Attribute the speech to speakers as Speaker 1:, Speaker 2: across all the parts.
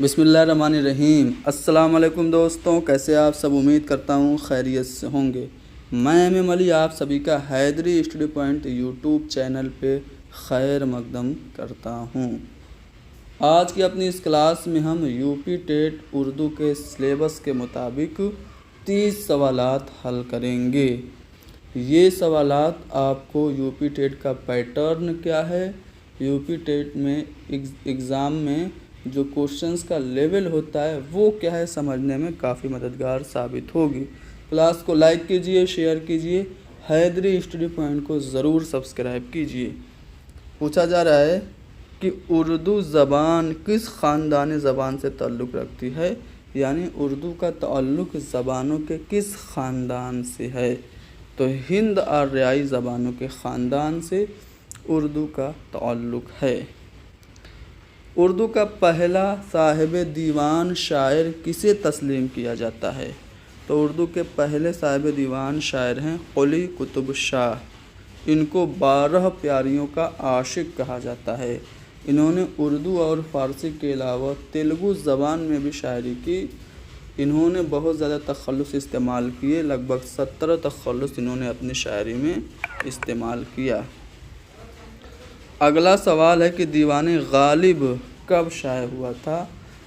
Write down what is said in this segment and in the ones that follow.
Speaker 1: بسم اللہ الرحمن الرحیم۔ السلام علیکم دوستوں، کیسے آپ سب؟ امید کرتا ہوں خیریت سے ہوں گے۔ میں ایم علی آپ سبھی کا حیدری اسٹڈی پوائنٹ یوٹیوب چینل پہ خیر مقدم کرتا ہوں۔ آج کی اپنی اس کلاس میں ہم یو پی ٹیٹ اردو کے سلیبس کے مطابق 30 سوالات حل کریں گے۔ یہ سوالات آپ کو یو پی ٹیٹ کا پیٹرن کیا ہے، یو پی ٹیٹ میں ایگزام میں جو کوشچنز کا لیول ہوتا ہے وہ کیا ہے، سمجھنے میں کافی مددگار ثابت ہوگی۔ کلاس کو لائک کیجئے، شیئر کیجئے، حیدری اسٹڈی پوائنٹ کو ضرور سبسکرائب کیجئے۔ پوچھا جا رہا ہے کہ اردو زبان کس خاندانی زبان سے تعلق رکھتی ہے، یعنی اردو کا تعلق زبانوں کے کس خاندان سے ہے؟ تو ہند آریائی زبانوں کے خاندان سے اردو کا تعلق ہے۔ اردو کا پہلا صاحب دیوان شاعر کسے تسلیم کیا جاتا ہے؟ تو اردو کے پہلے صاحب دیوان شاعر ہیں قلی قطب شاہ۔ ان کو 12 پیاریوں کا عاشق کہا جاتا ہے۔ انہوں نے اردو اور فارسی کے علاوہ تیلگو زبان میں بھی شاعری کی۔ انہوں نے بہت زیادہ تخلص استعمال کیے، لگ بھگ 17 تخلص انہوں نے اپنی شاعری میں استعمال کیا۔ اگلا سوال ہے کہ دیوان غالب کب شائع ہوا تھا؟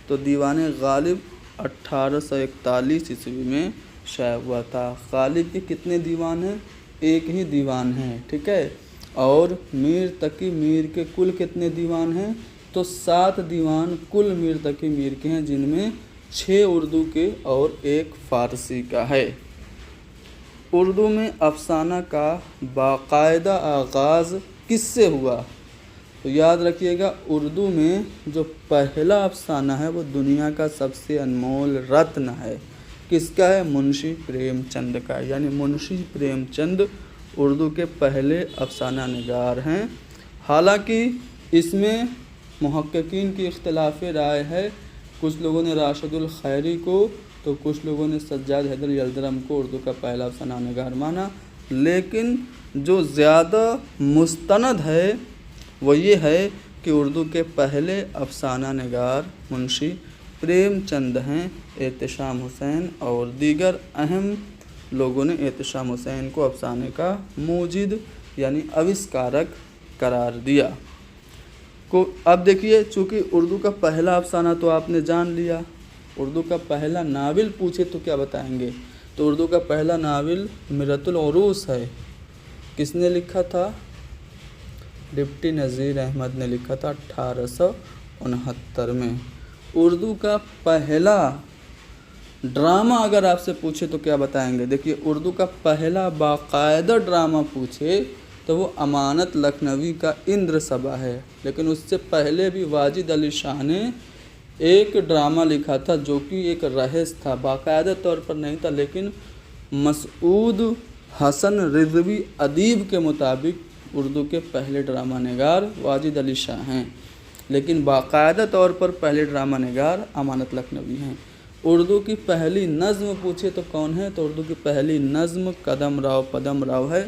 Speaker 1: تو دیوان غالب 1841 عیسوی میں شائع ہوا تھا۔ غالب کے کتنے دیوان ہیں؟ ایک ہی دیوان ہے، ٹھیک ہے۔ اور میر تقی میر کے کل کتنے دیوان ہیں؟ تو 7 دیوان کل میر تقی میر کے ہیں، جن میں 6 اردو کے اور 1 فارسی کا ہے۔ اردو میں افسانہ کا باقاعدہ آغاز کس سے ہوا؟ تو یاد رکھیے گا، اردو میں جو پہلا افسانہ ہے وہ دنیا کا سب سے انمول رتن ہے۔ کس کا ہے؟ منشی پریم چند کا، یعنی منشی پریم چند اردو کے پہلے افسانہ نگار ہیں۔ حالانکہ اس میں محققین کی اختلاف رائے ہے، کچھ لوگوں نے راشد الخیری کو تو کچھ لوگوں نے سجاد حیدر یلدرم کو اردو کا پہلا افسانہ نگار مانا، لیکن جو زیادہ مستند ہے وہ یہ ہے کہ اردو کے پہلے افسانہ نگار منشی پریم چند ہیں۔ احتشام حسین اور دیگر اہم لوگوں نے احتشام حسین کو افسانے کا موجد یعنی آوشکارک قرار دیا۔ اب دیکھیے، چونکہ اردو کا پہلا افسانہ تو آپ نے جان لیا، اردو کا پہلا ناول پوچھے تو کیا بتائیں گے؟ تو اردو کا پہلا ناول مرۃ العروس ہے۔ کس نے لکھا تھا؟ ڈپٹی نذیر احمد نے لکھا تھا 1869 میں۔ اردو کا پہلا ڈرامہ اگر آپ سے پوچھے تو کیا بتائیں گے؟ دیکھیے، اردو کا پہلا باقاعدہ ڈرامہ پوچھے تو وہ امانت لکھنوی کا اندر صبا ہے، لیکن اس سے پہلے بھی واجد علی شاہ نے ایک ڈرامہ لکھا تھا جو کہ ایک رہس تھا، باقاعدہ طور پر نہیں تھا، لیکن مسعود حسن رضوی ادیب کے مطابق اردو کے پہلے ڈرامہ نگار واجد علی شاہ ہیں، لیکن باقاعدہ طور پر پہلے ڈرامہ نگار امانت لکھنوی ہیں۔ اردو کی پہلی نظم پوچھے تو کون ہے؟ تو اردو کی پہلی نظم قدم راؤ پدم راؤ ہے،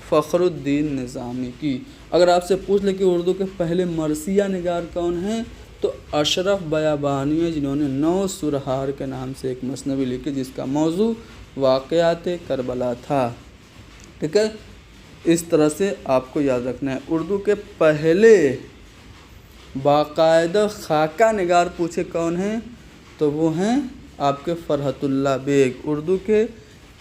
Speaker 1: فخر الدین نظامی کی۔ اگر آپ سے پوچھ لیں کہ اردو کے پہلے مرثیہ نگار کون ہیں؟ تو اشرف بیابانی ہیں، جنہوں نے 9 سرہار کے نام سے ایک مثنوی لکھی جس کا موضوع واقعات کربلا تھا، ٹھیک ہے۔ اس طرح سے آپ کو یاد رکھنا ہے۔ اردو کے پہلے باقاعدہ خاکہ نگار پوچھے کون ہیں؟ تو وہ ہیں آپ کے فرحت اللہ بیگ۔ اردو کے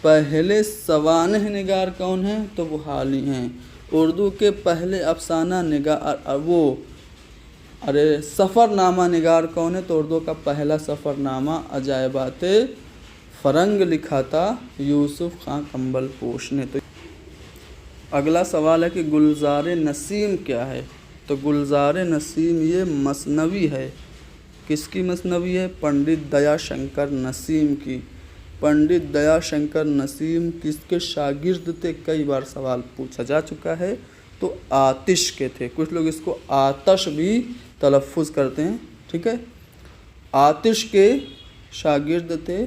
Speaker 1: پہلے سوانح نگار کون ہیں؟ تو وہ حالی ہیں۔ اردو کے پہلے افسانہ نگار سفر نامہ نگار کون ہے؟ تو اردو کا پہلا سفر نامہ عجائبات فرنگ لکھا تھا یوسف خان کمبل پوش نے۔ تو اگلا سوال ہے کہ گلزار نسیم کیا ہے؟ تو گلزار نسیم یہ مثنوی ہے۔ کس کی مثنوی ہے؟ پنڈت دیا شنکر نسیم کی۔ پنڈت دیا شنکر نسیم کس کے شاگرد تھے؟ کئی بار سوال پوچھا جا چکا ہے، تو آتش کے تھے۔ کچھ لوگ اس کو آتش بھی تلفظ کرتے ہیں، ٹھیک ہے۔ آتش کے شاگرد تھے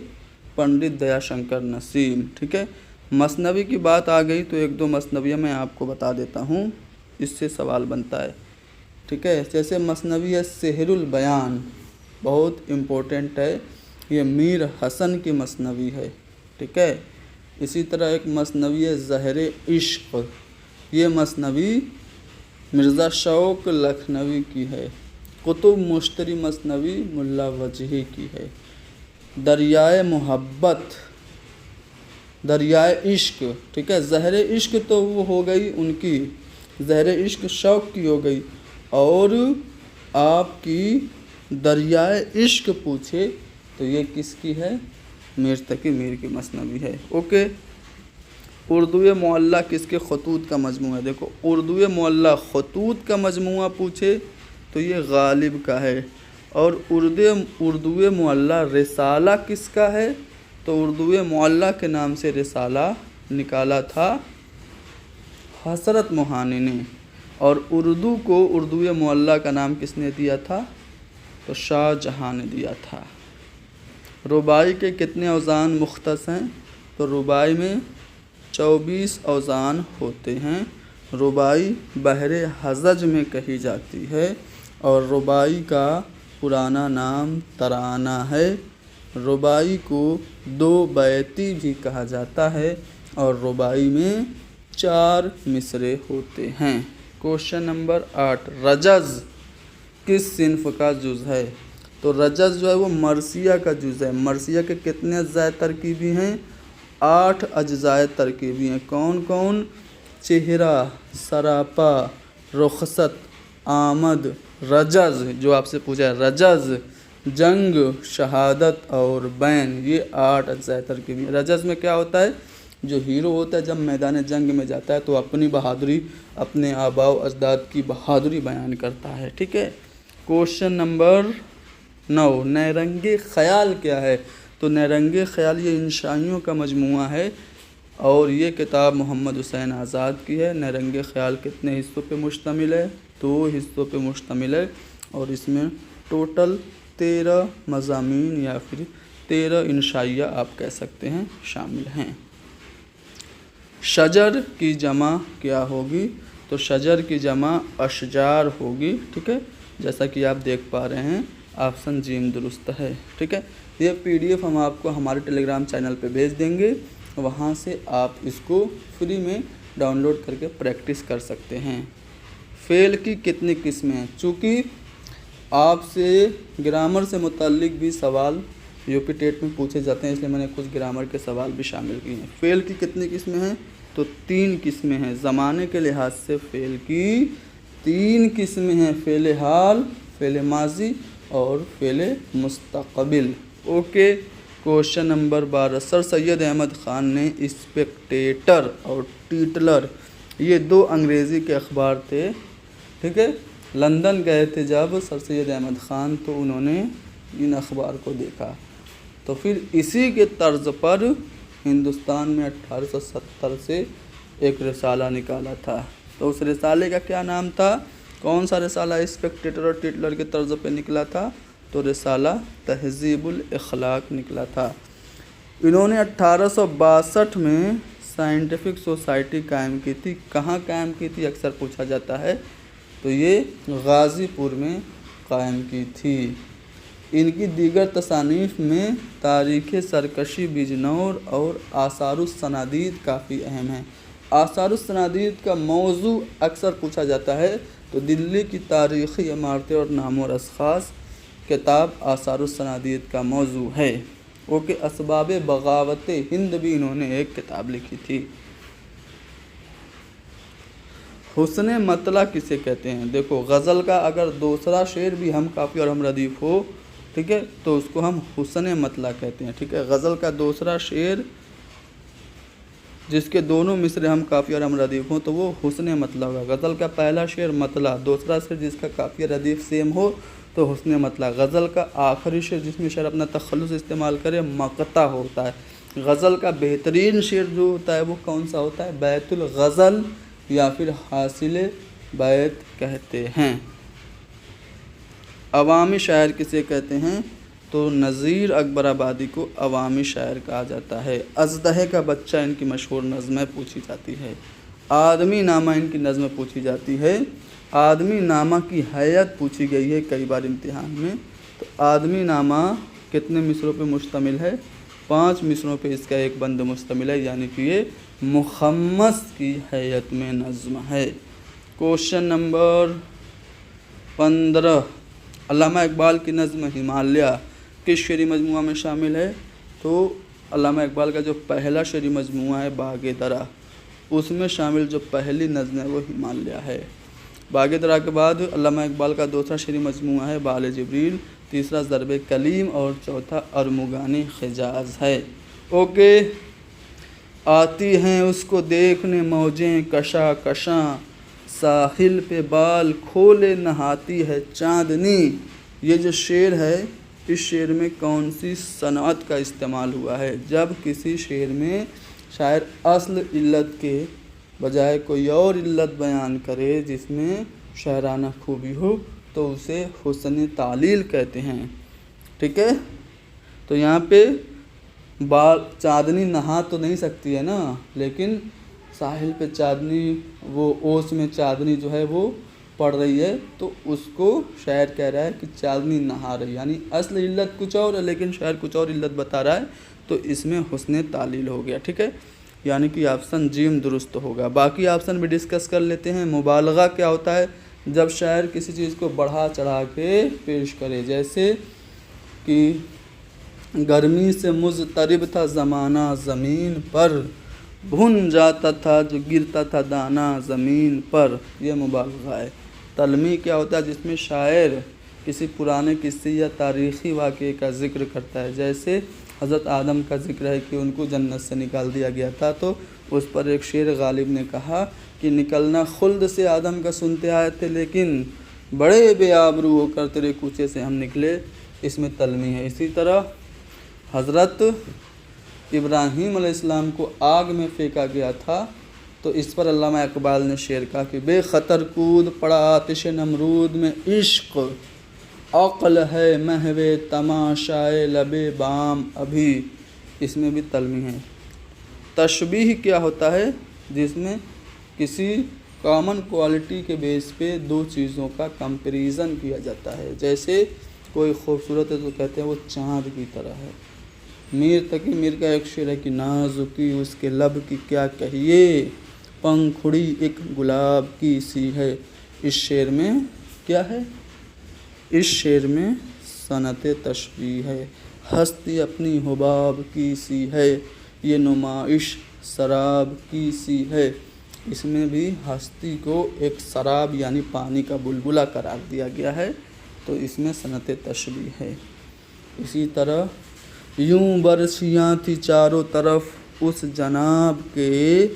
Speaker 1: پنڈت دیا شنکر نسیم، ٹھیک ہے۔ مثنوی کی بات آ گئی تو 1-2 مثنویہ میں آپ کو بتا دیتا ہوں، اس سے سوال بنتا ہے، ٹھیک ہے۔ جیسے مثنوی ہے سحر البیان، बहुत इम्पोर्टेंट है, ये मीर हसन की मसनवी है, ठीक है। इसी तरह एक मसनवी है ज़हर इश्क, ये मसनवी मिर्ज़ा शौक लखनवी की है। कुतुब मुश्तरी मसनवी मुल्ला वजही की है। दरियाए मोहब्बत, दरियाए इश्क, ठीक है। ज़हर इश्क तो वो हो गई उनकी, ज़हर इश्क शौक की हो गई, और आपकी दरियाए इश्क पूछे तो ये किसकी है, मीर तकी मीर की मसनवी है। ओके। उर्दू मुअल्ला किसके खतूत का मजमूआ है, देखो उर्दू मुअल्ला खतूत का मजमूआ पूछे तो ये गालिब का है। और उर्दू मुअल्ला रिसाला किसका है, तो उर्दू मुअल्ला के नाम से रिसाला निकाला था हसरत मोहानी ने। और उर्दू को उर्दू मुअल्ला का नाम किसने दिया था, तो शाहजहाँ ने दिया था। रुबाई के कितने औज़ान मुख्तस हैं, तो रुबाई में 24 औज़ान होते हैं। रुबाई बहरे हज़ज में कही जाती है और रुबाई का पुराना नाम तराना है। रुबाई को 2 बैती भी कहा जाता है और रुबाई में 4 मिसरे होते हैं। क्वेश्चन नंबर 8, रजज़ किस सिन्फ का जुज़ है, तो रजज़ जो है वो मरसिया का जुज़ है। मरसिया के कितने अज्जाए तरकीबी हैं, 8 अज्जाए तरकीबी हैं। कौन कौन, चेहरा, सरापा, रुखसत, आमद, रजज़ जो आपसे पूछा है, रजज़, जंग, शहादत और बैन, ये 8 अज्जाए तरकीबी हैं। रजज़ में क्या होता है, जो हीरो होता है जब मैदान जंग में जाता है तो अपनी बहादुरी, अपने आबा व अजदाद की बहादुरी बयान करता है, ठीक है। क्वेश्चन नंबर 9, नैरंगे ख़याल क्या है, तो नैरंगे ख़याल ये इंशाइयों का मजमूआ है और ये किताब मोहम्मद हुसैन आज़ाद की है। नैरंगे ख़याल कितने हिस्सों पे मुश्तमिल है, 2 हिस्सों पे मुश्तमिल है और इसमें टोटल 13 मज़ामीन या फिर 13 इंशाइया आप कह सकते हैं शामिल हैं। शजर की जमा क्या होगी, तो शजर की जमा अशजार होगी, ठीक है। जैसा कि आप देख पा रहे हैं ऑप्शन जीम दुरुस्त है, ठीक है। ये PDF हम आपको हमारे टेलीग्राम चैनल पे भेज देंगे, वहाँ से आप इसको फ्री में डाउनलोड करके प्रैक्टिस कर सकते हैं। फ़ेल की कितनी किस्में हैं, चूँकि आपसे ग्रामर से मुताल्लिक भी सवाल यूपी टेट में पूछे जाते हैं, इसलिए मैंने कुछ ग्रामर के सवाल भी शामिल किए हैं। फ़ेल की कितनी किस्में हैं, तो 3 किस्में हैं। ज़माने के लिहाज से फ़ेल की 3 किस्में हैं, फ़ेल हाल, फ़ेल माजी और फ़ेल मुस्तक़बिल। Okay. Question number 12, sir Syed Ahmad Khan ने स्पेक्टेटर और टीटलर, ये 2 अंग्रेज़ी के अखबार थे, ठीक है। लंदन गए थे जब सर सैयद अहमद ख़ान, तो उन्होंने इन अखबार को देखा, तो फिर इसी के तर्ज पर हिंदुस्तान में 1870 से एक रिसाला निकाला था। तो उस रिसाले का क्या नाम था, कौन सा रिसाला स्पेक्टेटर और टिटलर के तर्ज पे निकला था, तो रिसाला तहज़ीबुल इख़लाक़ निकला था। इन्होंने 1862 में साइंटिफिक सोसाइटी कायम की थी। कहाँ कायम की थी अक्सर पूछा जाता है, तो ये गाज़ीपुर में कायम की थी। इनकी दीगर तसानीफ़ में तारीख़ सरकशी बिजनौर और आसारुस सनादीद काफ़ी अहम हैं। आसारुस सनादीद का मौजू अक्सर पूछा जाता है, तो दिल्ली की तारीख़ी इमारतें और नाम और अशख़ास किताब आसारुस सनादीद का मौजू है। ओके। असबाब बगावत हिंद भी इन्होंने एक किताब लिखी थी। हुस्न मतला किसे कहते हैं, देखो गज़ल का अगर दूसरा शेर भी हम काफ़ी और हम रदीफ़ हो, ठीक है, तो उसको हम हुस्न मतला कहते हैं, ठीक है। गज़ल का दूसरा शेर जिसके दोनों मिसरे हम काफ़ी और हम रदीफ़ हों तो वो हुस्न मतला होगा। गज़ल का पहला शेर मतला, दूसरा शेर जिसका काफ़ी रदीफ़ सेम हो तो हुस्न मतला। गज़ल का आखिरी शेर जिसमें शेर अपना तखल्लुस इस्तेमाल करे मक़ता होता है। गज़ल का बेहतरीन शेर जो होता है वो कौन सा होता है, बैतुल गज़ल या फिर हासिल बैत कहते हैं। अवामी शायर किसे कहते हैं, तो नज़ीर अकबर आबादी को अवामी शायर कहा जाता है। अज़दहे का बच्चा इनकी मशहूर नज़्में पूछी जाती है। आदमी नामा इनकी नज़्में पूछी जाती है। आदमी नामा की हैयत पूछी गई है कई बार इम्तिहान में, तो तो आदमी नामा कितने मिसरों पे मुश्तमिल है? 5 मिसरों पे इसका एक बंद मुश्तमिल है, यानी कि ये मुखम्मस की हैयत में नज़्म है। क्वेश्चन नंबर 15, अल्लामा इकबाल की नज़्म हिमालय किस शेरी मजमुआ में शामिल है? तो अल्लामा इकबाल का जो पहला शेरी मजमुआ है बाग़ दरा, उसमें शामिल जो पहली नज़्म है वो हिमालय है। बाग़ दरा के बाद अल्लामा इकबाल का दूसरा शेरी मजमुआ है बाल जिब्रील, तीसरा ज़रब कलीम और चौथा अरमुगानी खिजाज है। ओके, आती हैं उसको देखने मौजें कशा कशा, साहिल पे बाल खोले नहाती है चांदनी। ये जो शेर है, इस शेर में कौन सी सनअत का इस्तेमाल हुआ है? जब किसी शेर में शायर अस्ल इल्लत के बजाय कोई और इल्लत बयान करे जिसमें शायराना खूबी हो, तो उसे हुस्न तालील कहते हैं। ठीक है, तो यहाँ पे चाँदनी नहा तो नहीं सकती है ना, लेकिन साहिल पे चाँदनी, वो ओस में चाँदनी जो है वो पड़ रही है, तो उसको शायर कह रहा है कि चाँदनी नहा रही है, यानी असल इल्लत कुछ और है लेकिन शायर कुछ और इल्लत बता रहा है, तो इसमें हुस्न तालील हो गया। ठीक है, यानी कि ऑप्शन जीम दुरुस्त होगा। बाकी ऑप्शन भी डिस्कस कर लेते हैं। मुबालगा क्या होता है? जब शायर किसी चीज़ को बढ़ा चढ़ा के पेश करे, जैसे कि गर्मी से मुज़तरिब था ज़माना ज़मीन पर, भुन जाता था जो गिरता था दाना ज़मीन पर, यह मुबालगा है। तलमी क्या होता है? जिसमें शायर किसी पुराने किस्से या तारीख़ी वाक़े का ज़िक्र करता है, जैसे हज़रत आदम का ज़िक्र है कि उनको जन्नत से निकाल दिया गया था, तो उस पर एक शेर गालिब ने कहा कि निकलना खुल्द से आदम का सुनते आए थे, लेकिन बड़े बेआबरू होकर तेरे कूचे से हम निकले, इसमें तलमी है। इसी तरह हज़रत इब्राहीम अलैहिस्सलाम को आग में फेंका गया था, तो इस पर अल्लामा इकबाल ने शेर कहा कि बेखतर कूद पड़ा आतिश नमरूद में इश्क, अक़ल है महवे तमाशाए लबे बाम अभी, इसमें भी तलमी है। तशबीह क्या होता है? जिसमें किसी कॉमन क्वालिटी के बेस पे दो चीज़ों का कंपैरिजन किया जाता है, जैसे कोई खूबसूरत है तो कहते हैं वो चाँद की तरह है। मीर तकी मीर का एक शेर है कि नाजुकी उसके लब की क्या कहिए, पंखुड़ी एक गुलाब की सी है। इस शेर में क्या है? इस शेर में सनत तशबीह है। हस्ती अपनी हुबाब की सी है, ये नुमाइश शराब की सी है। इसमें भी हस्ती को एक शराब यानी पानी का बुलबुला करार दिया गया है, तो इसमें सनत तशबीह है। इसी तरह यूं बरसियाँ थी चारों तरफ उस जनाब के,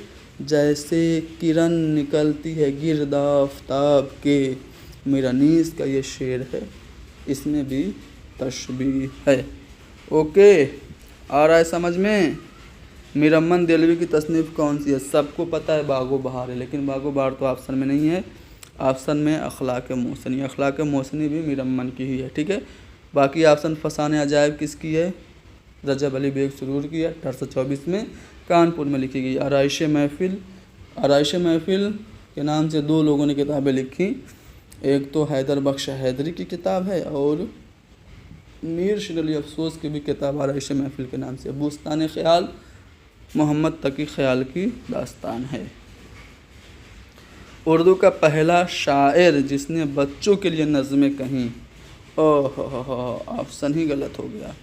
Speaker 1: जैसे किरण निकलती है गिरद आफ़ताब के। मीरानीस का ये शेर है, इसमें भी तशबीह है। ओके, आ रहा है समझ में? मीरअमन देलवी की तसनीफ़ कौन सी है? सबको पता है बागो बहार है, लेकिन बागो बहार तो ऑप्शन में नहीं है। ऑप्शन में अखलाक मोहसनी, अखलाक मोहसनी भी मीरअमन की ही है। ठीक है, बाकी ऑप्शन फसाने अजायब किसकी है? रजब अली बेग सुरूर की है, 1824 में कानपुर में लिखी गई। आराइश महफिल, आराइश महफिल के नाम से दो लोगों ने किताबें लिखी, एक तो हैदर बख्श हैदरी की किताब है और मीर शेर अली अफसोस की भी किताब आराइश महफिल के नाम से। बुस्तान ख्याल मोहम्मद तकी ख्याल की दास्तान है। उर्दू का पहला शायर जिसने बच्चों के लिए नज़में कहीं, ओह ऑप्शन ही गलत हो गया,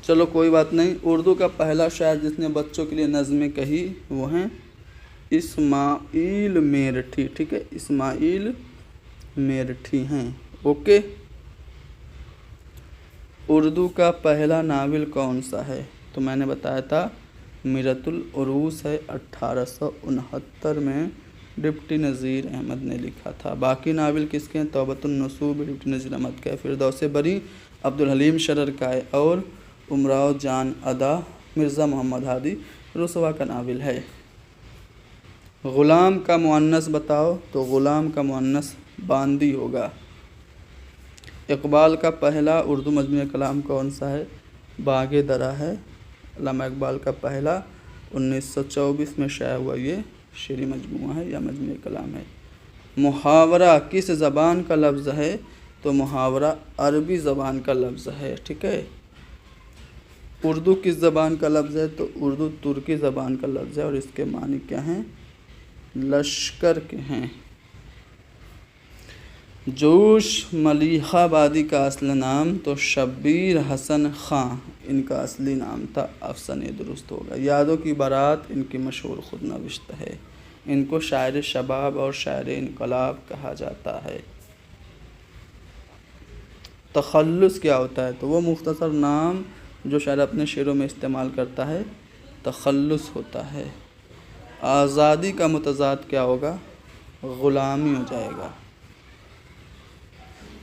Speaker 1: चलो कोई बात नहीं। उर्दू का पहला शायर जिसने बच्चों के लिए नज़में कही वो हैं इस्माइल मेरठी। ठीक है, इस्माइल मेरठी हैं। ओके, उर्दू का पहला नावल कौन सा है? तो मैंने बताया था मिरतुल उरूस है, 1869 में डिप्टी नज़ीर अहमद ने लिखा था। बाकी नावल किसके हैं? तौबतुन नसूब डिप्टी नज़ीर अहमद का है, फिरदौस बरी अब्दुल हलीम शरर का है, और उमराव जान अदा मिर्ज़ा मोहम्मद हादी रुसवा का नावल है। ग़ुलाम का मुअन्नस बताओ, तो ग़ुलाम का मुअन्नस बांदी होगा। इकबाल का पहला उर्दू मजमूए कलाम कौन सा है? बाग़ दरा है। अल्लामा इकबाल का पहला 1924 में शाया हुआ ये शेरी मजमूआ है या मजमूए कलाम है। मुहावरा किस ज़बान का लफ्ज़ है? तो मुहावरा अरबी ज़बान का लफ्ज़ है, ठीक है। उर्दू किस ज़बान का लफ्ज़ है? तो उर्दू तुर्की ज़बान का लफ्ज़ है और इसके मानी क्या हैं? लश्कर के हैं। जोश मलिहाबादी का असल नाम तो शब्बीर हसन ख़ां इनका असली नाम था। अफसन दुरुस्त होगा। यादों की बारात इनकी मशहूर खुद नविश्त है। इनको शायर शबाब और शायर इनकलाब कहा जाता है। तखल्लुस क्या होता है? तो वो मुख्तसर नाम जो शायर अपने शेरों में इस्तेमाल करता है, तखल्लुस होता है। आज़ादी का मुतज़ाद क्या होगा? ग़ुलामी हो जाएगा।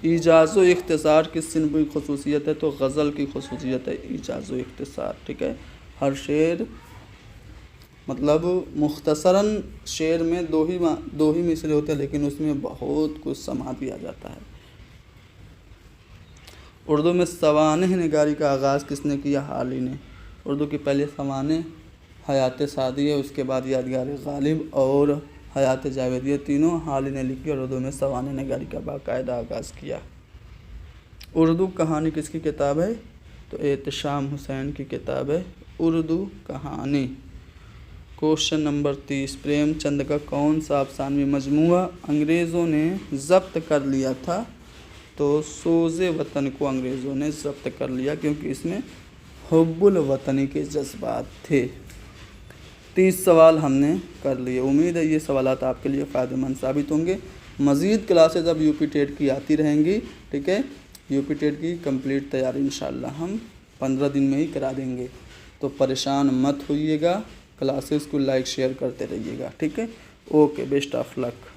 Speaker 1: इजाज़ व इख्तिसार किस सिन्फ़ की ख़ुसूसियत है? तो गज़ल की ख़ुसूसियत है इजाज़ व इख्तिसार, ठीक है। हर शेर मतलब मुख्तसरन शेर में दो ही मिसरे होते हैं, लेकिन उसमें बहुत कुछ समा दिया जाता है। उर्दू में सवानेह निगारी का आगाज़ किसने किया? हाली ने। उर्दू की पहले सवानेह हयात सादिया, उसके बाद यादगार गालिब और हयात जावेदिया, तीनों हाली ने लिखी और उर्दू में सवानेह निगारी का बाकायदा आगाज़ किया। उर्दू कहानी किसकी किताब है? तो एहतशाम हुसैन की किताब है उर्दू कहानी। क्वेश्चन नंबर 30, प्रेमचंद का कौन सा अफसानवी मजमूआ अंग्रेज़ों ने ज़ब्त कर लिया था? तो सोज़े वतन को अंग्रेज़ों ने ज़ब्त कर लिया क्योंकि इसमें हुब्बुल वतनी के जज्बात थे। 30 सवाल हमने कर लिए। उम्मीद है ये सवालात आपके लिए फ़ायदेमंद साबित होंगे। मज़ीद क्लासेज अब यूपी टेट की आती रहेंगी, ठीक है। यूपी टेट की कंप्लीट तैयारी इंशाल्लाह हम 15 दिन में ही करा देंगे, तो परेशान मत होइएगा। क्लासेस को लाइक शेयर करते रहिएगा, ठीक है। Okay, best of luck.